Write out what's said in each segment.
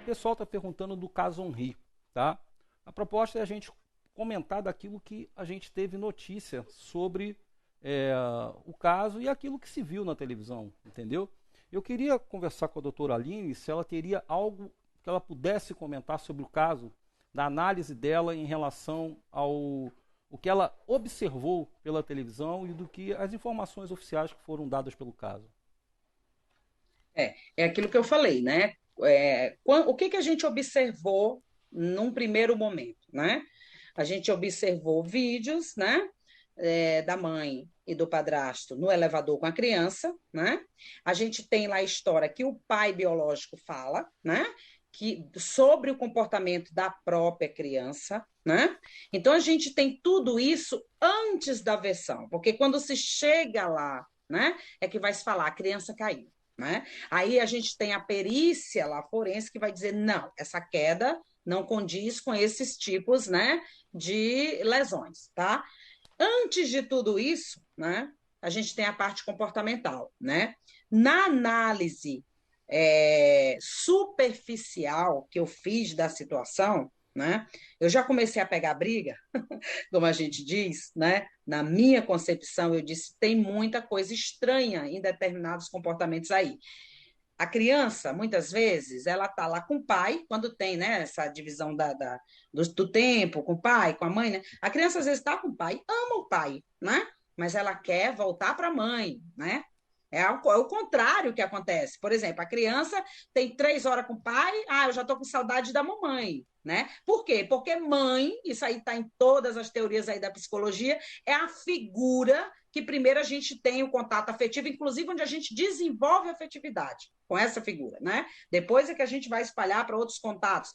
pessoal está perguntando do caso Henri, tá? A proposta é a gente comentar daquilo que a gente teve notícia sobre é, o caso e aquilo que se viu na televisão, entendeu? Eu queria conversar com a doutora Aline se ela teria algo que ela pudesse comentar sobre o caso, da análise dela em relação ao o que ela observou pela televisão e do que as informações oficiais que foram dadas pelo caso. É aquilo que eu falei, né? O que que a gente observou num primeiro momento, né? A gente observou vídeos, né? Da mãe e do padrasto no elevador com a criança, né? A gente tem lá a história que o pai biológico fala, né? Que sobre o comportamento da própria criança, né? Então a gente tem tudo isso antes da versão, porque quando se chega lá, né? É que vai se falar a criança caiu. Né? Aí a gente tem a perícia lá forense que vai dizer não, essa queda não condiz com esses tipos, né, de lesões, tá? Antes de tudo isso, né, a gente tem a parte comportamental, né? Na análise superficial que eu fiz da situação, né, eu já comecei a pegar briga, como a gente diz, né? Na minha concepção, eu disse tem muita coisa estranha em determinados comportamentos aí. A criança, muitas vezes, ela está lá com o pai, quando tem, né, essa divisão do tempo, com o pai, com a mãe, né? A criança, às vezes, está com o pai, ama o pai, né? Mas ela quer voltar para a mãe, né? É o contrário que acontece. Por exemplo, a criança tem 3 horas com o pai, eu já estou com saudade da mamãe, né? Por quê? Porque mãe, isso aí está em todas as teorias aí da psicologia, é a figura que primeiro a gente tem o contato afetivo, inclusive onde a gente desenvolve a afetividade com essa figura, né? Depois é que a gente vai espalhar para outros contatos.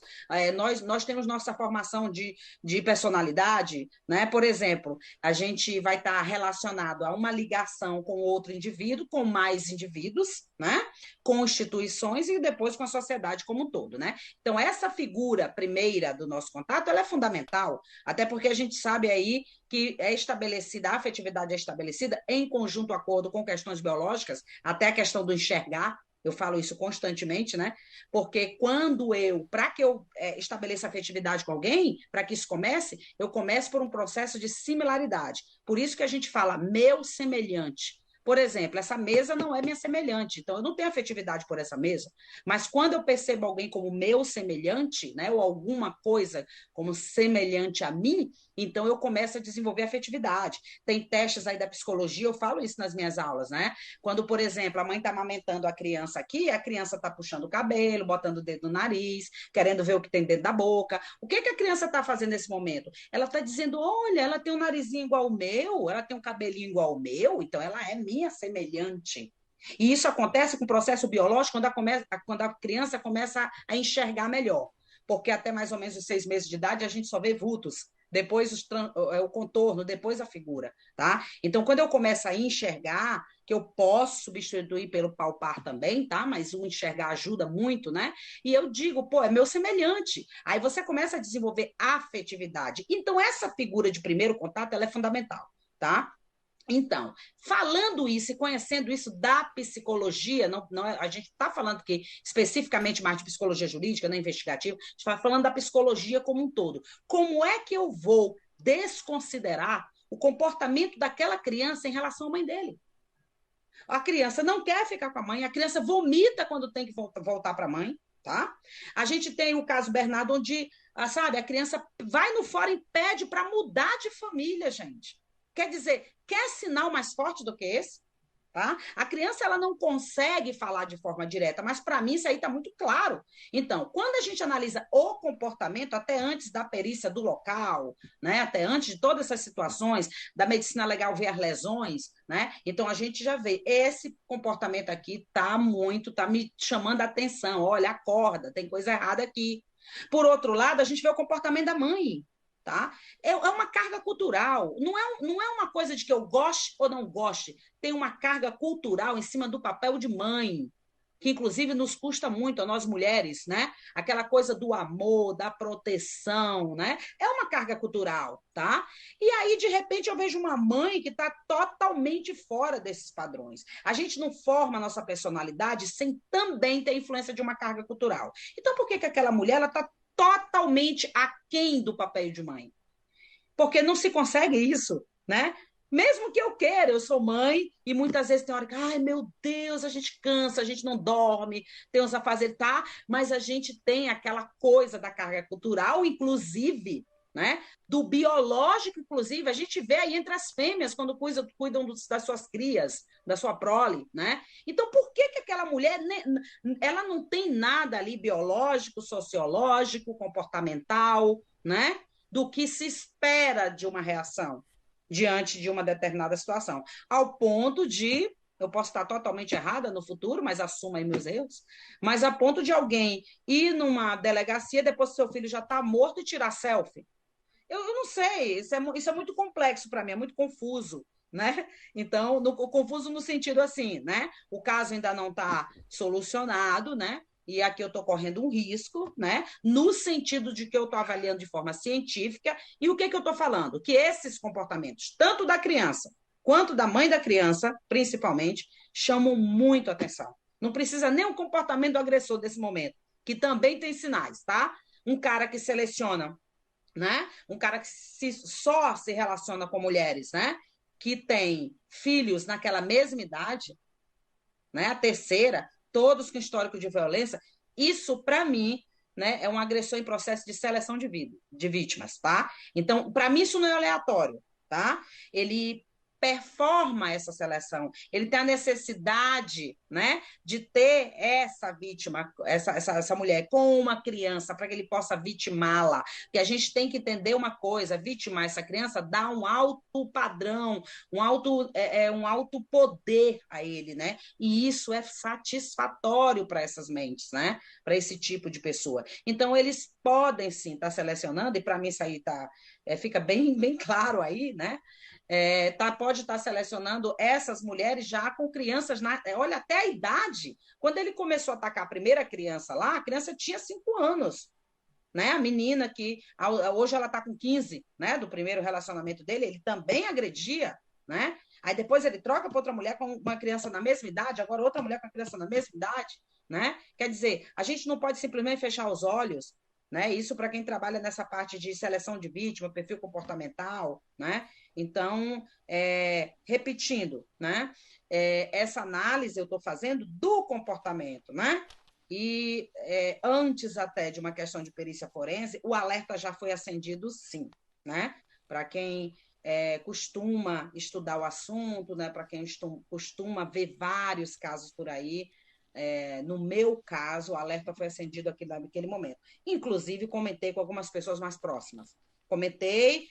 Nós temos nossa formação de personalidade, né? Por exemplo, a gente vai estar relacionado a uma ligação com outro indivíduo, com mais indivíduos, né? Com instituições e depois com a sociedade como um todo, né? Então, essa figura primeira do nosso contato, ela é fundamental, até porque a gente sabe aí que é estabelecida, a afetividade é estabelecida em conjunto acordo com questões biológicas, até a questão do enxergar, eu falo isso constantemente, né? Porque para que eu estabeleça afetividade com alguém, para que isso comece, eu começo por um processo de similaridade. Por isso que a gente fala meu semelhante. Por exemplo, essa mesa não é minha semelhante, então eu não tenho afetividade por essa mesa. Mas quando eu percebo alguém como meu semelhante, né, ou alguma coisa como semelhante a mim, então eu começo a desenvolver afetividade. Tem testes aí da psicologia, eu falo isso nas minhas aulas, né? Quando, por exemplo, a mãe está amamentando a criança aqui, a criança está puxando o cabelo, botando o dedo no nariz, querendo ver o que tem dentro da boca. O que a criança está fazendo nesse momento? Ela está dizendo: olha, ela tem um narizinho igual ao meu, ela tem um cabelinho igual ao meu, então ela é minha semelhante. E isso acontece com o processo biológico quando a criança começa a enxergar melhor. Porque até mais ou menos os 6 meses de idade a gente só vê vultos, depois o contorno, depois a figura, tá? Então, quando eu começo a enxergar, que eu posso substituir pelo palpar também, tá? Mas o enxergar ajuda muito, né? E eu digo, pô, é meu semelhante. Aí você começa a desenvolver afetividade. Então, essa figura de primeiro contato, ela é fundamental, tá? Então, falando isso e conhecendo isso da psicologia, a gente está falando aqui especificamente mais de psicologia jurídica, não investigativa, a gente está falando da psicologia como um todo. Como é que eu vou desconsiderar o comportamento daquela criança em relação à mãe dele? A criança não quer ficar com a mãe, a criança vomita quando tem que voltar para a mãe, tá? A gente tem o caso Bernardo, onde, sabe, a criança vai no fórum e pede para mudar de família, gente. Quer dizer, quer sinal mais forte do que esse? Tá? A criança ela não consegue falar de forma direta, mas para mim isso aí está muito claro. Então, quando a gente analisa o comportamento, até antes da perícia do local, né, até antes de todas essas situações, da medicina legal ver as lesões, né, então a gente já vê esse comportamento aqui tá me chamando a atenção. Olha, acorda, tem coisa errada aqui. Por outro lado, a gente vê o comportamento da mãe. Tá? É uma carga cultural, não é uma coisa de que eu goste ou não goste, tem uma carga cultural em cima do papel de mãe. que inclusive nos custa muito, a nós mulheres, né? Aquela coisa do amor, da proteção, né? É uma carga cultural, tá? E aí, de repente, eu vejo uma mãe que está totalmente fora desses padrões. A gente não forma a nossa personalidade sem também ter influência de uma carga cultural. Então, por que que aquela mulher ela está totalmente aquém do papel de mãe? Porque não se consegue isso, né? Mesmo que eu queira, eu sou mãe e muitas vezes tem hora que, ai meu Deus, a gente cansa, a gente não dorme, tem uns afazeres, tá? Mas a gente tem aquela coisa da carga cultural, inclusive, né? Do biológico, inclusive, a gente vê aí entre as fêmeas quando cuidam das suas crias, da sua prole, né? Então, por que que aquela mulher, ela não tem nada ali biológico, sociológico, comportamental, né? Do que se espera de uma reação diante de uma determinada situação, ao ponto de, eu posso estar totalmente errada no futuro, mas assumo aí meus erros, mas a ponto de alguém ir numa delegacia depois que seu filho já está morto e tirar selfie. Eu não sei, isso é muito complexo para mim, é muito confuso. Né? Então, confuso no sentido assim, né? O caso ainda não está solucionado, né? E aqui eu estou correndo um risco, né? No sentido de que eu estou avaliando de forma científica. E o que, que eu estou falando? Que esses comportamentos, tanto da criança quanto da mãe da criança, principalmente, chamam muito atenção. Não precisa nem um comportamento do agressor desse momento, que também tem sinais, tá? Um cara que seleciona, né? Um cara que só se relaciona com mulheres, né? Que tem filhos naquela mesma idade, né? A terceira, todos com histórico de violência, isso, para mim, né, é um agressor em processo de seleção de vítimas, tá? Então, para mim, isso não é aleatório, tá? Ele performa essa seleção, ele tem a necessidade, né, de ter essa vítima, essa mulher com uma criança para que ele possa vitimá-la, que a gente tem que entender uma coisa, vitimar essa criança dá um alto padrão, um alto poder a ele, né, e isso é satisfatório para essas mentes, né, para esse tipo de pessoa. Então, eles podem sim estar selecionando, e para mim isso aí fica bem, bem claro aí, né, pode estar selecionando essas mulheres já com crianças, olha, até a idade. Quando ele começou a atacar a primeira criança lá, a criança tinha 5 anos. Né? A menina que hoje ela está com 15, né? Do primeiro relacionamento dele, ele também agredia, né? Aí depois ele troca para outra mulher com uma criança na mesma idade, agora outra mulher com a criança na mesma idade, né? Quer dizer, a gente não pode simplesmente fechar os olhos, né? Isso para quem trabalha nessa parte de seleção de vítima, perfil comportamental, né? Então, repetindo, né? Essa análise eu estou fazendo do comportamento, né? E antes até de uma questão de perícia forense, o alerta já foi acendido, sim, né? Para quem costuma estudar o assunto, né? Para quem costuma ver vários casos por aí, no meu caso, o alerta foi acendido aqui naquele momento. Inclusive, comentei com algumas pessoas mais próximas. Comentei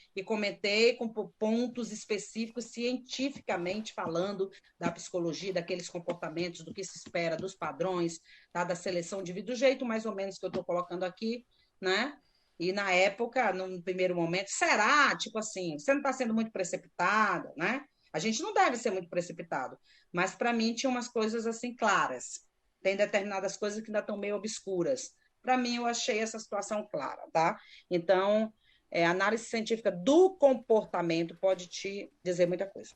com pontos específicos, cientificamente falando da psicologia, daqueles comportamentos, do que se espera, dos padrões, tá? Da seleção de vida, do jeito mais ou menos que eu estou colocando aqui, né? E na época, no primeiro momento, será? Tipo assim, você não está sendo muito precipitada, né? A gente não deve ser muito precipitado, mas para mim tinha umas coisas assim claras. Tem determinadas coisas que ainda estão meio obscuras. Para mim, eu achei essa situação clara, tá? Então, a análise científica do comportamento pode te dizer muita coisa.